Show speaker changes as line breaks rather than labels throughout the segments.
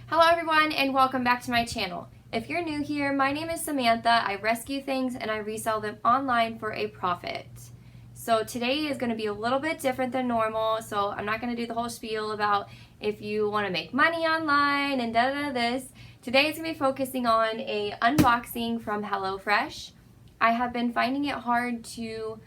Hello everyone and welcome back to my channel. If you're new here, my name is Samantha. I rescue things and I resell them online for a profit. So today is going to be a little bit different than normal, so I'm not going to do the whole spiel about if you want to make money online and this. Today is going to be focusing on a unboxing from HelloFresh. I have been finding it hard to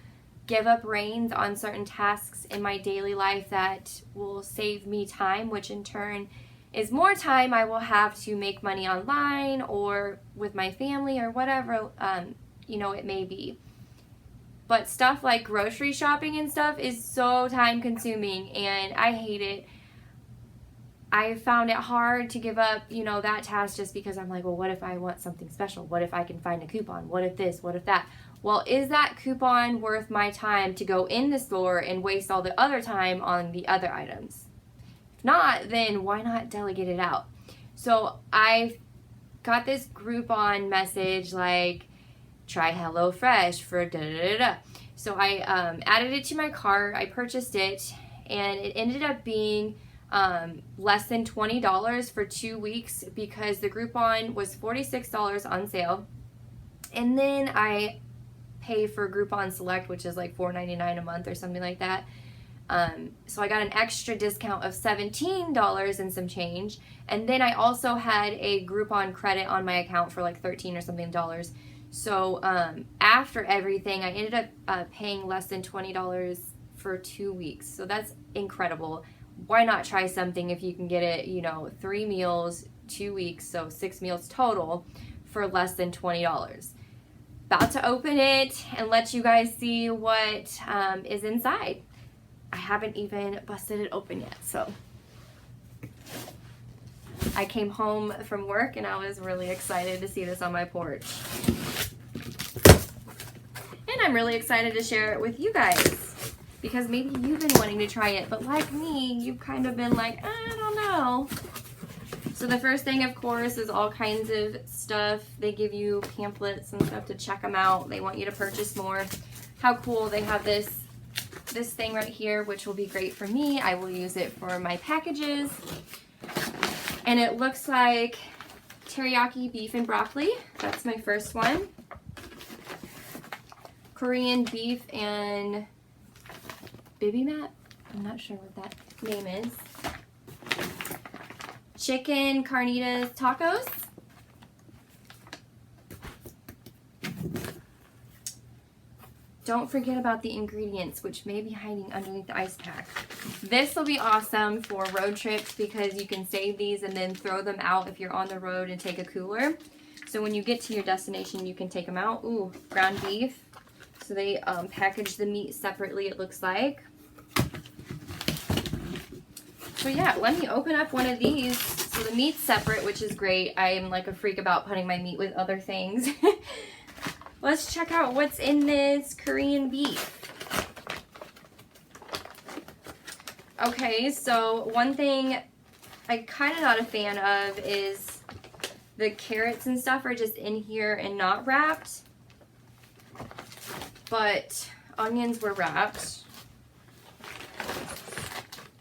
give up reins on certain tasks in my daily life that will save me time, which in turn is more time I will have to make money online or with my family or whatever it may be. But stuff like grocery shopping and stuff is so time consuming and I hate it. I found it hard to give up, that task just because I'm like, well, what if I want something special? What if I can find a coupon? What if this? What if that? Well, is that coupon worth my time to go in the store and waste all the other time on the other items? If not, then why not delegate it out? So I got this Groupon message like, try HelloFresh for da-da-da-da. So I added it to my cart, I purchased it, and it ended up being less than $20 for 2 weeks because the Groupon was $46 on sale. And then I pay for Groupon Select, which is like $4.99 a month or something like that. So I got an extra discount of $17 and some change. And then I also had a Groupon credit on my account for like $13 or something dollars. So after everything, I ended up paying less than $20 for 2 weeks. So that's incredible. Why not try something if you can get it, 3 meals, 2 weeks, so 6 meals total for less than $20. About to open it and let you guys see what is inside. I haven't even busted it open yet, so I came home from work and I was really excited to see this on my porch. And I'm really excited to share it with you guys because maybe you've been wanting to try it, but like me, you've kind of been like, I don't know. So the first thing, of course, is all kinds of stuff. They give you pamphlets and stuff to check them out. They want you to purchase more. How cool. They have this thing right here, which will be great for me. I will use it for my packages. And it looks like teriyaki beef and broccoli. That's my first one. Korean beef and bibimbap. I'm not sure what that name is. Chicken carnitas tacos. Don't forget about the ingredients, which may be hiding underneath the ice pack. This will be awesome for road trips because you can save these and then throw them out if you're on the road and take a cooler. So when you get to your destination, you can take them out. Ooh, ground beef. So they package the meat separately, it looks like. So yeah, let me open up one of these. So the meat's separate, which is great. I am like a freak about putting my meat with other things. Let's check out what's in this Korean beef. Okay, so one thing I'm kind of not a fan of is the carrots and stuff are just in here and not wrapped. But onions were wrapped.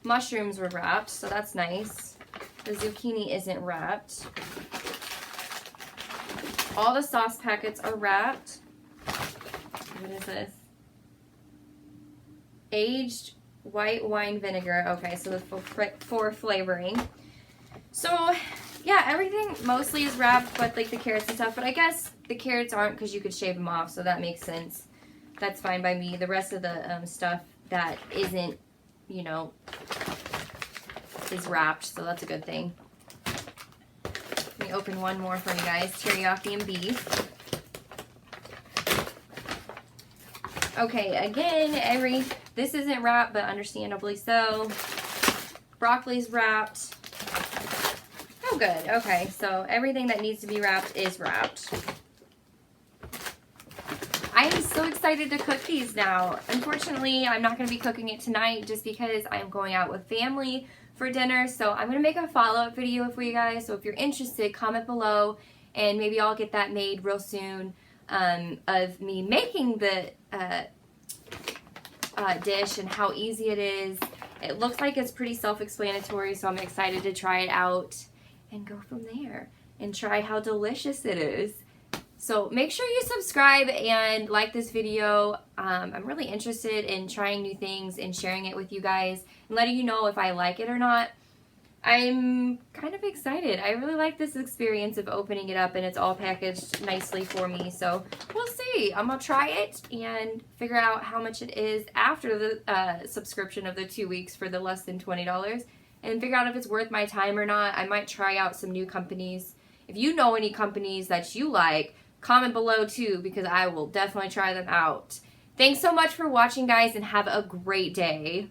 Mushrooms were wrapped, so that's nice. The zucchini isn't wrapped. All the sauce packets are wrapped. What is this? Aged white wine vinegar. Okay, so for flavoring. So, yeah, everything mostly is wrapped, but like the carrots and stuff. But I guess the carrots aren't because you could shave them off, so that makes sense. That's fine by me. The rest of the stuff that isn't, is wrapped, so that's a good thing. Let me open one more for you guys. Teriyaki and beef. Okay, again, this isn't wrapped, but understandably so. Broccoli's wrapped. Oh, good. Okay, so everything that needs to be wrapped is wrapped. I am so excited to cook these now. Unfortunately, I'm not going to be cooking it tonight just because I'm going out with family for dinner. So I'm going to make a follow-up video for you guys. So if you're interested, comment below and maybe I'll get that made real soon of me making the dish and how easy it is. It looks like it's pretty self-explanatory, so I'm excited to try it out. and go from there and try how delicious it is. So make sure you subscribe and like this video. I'm really interested in trying new things and sharing it with you guys and letting you know if I like it or not. I'm kind of excited. I really like this experience of opening it up, and it's all packaged nicely for me. So we'll see. I'm going to try it and figure out how much it is after the subscription of the 2 weeks for the less than $20 and figure out if it's worth my time or not. I might try out some new companies. If you know any companies that you like, comment below too, because I will definitely try them out. Thanks so much for watching, guys, and have a great day.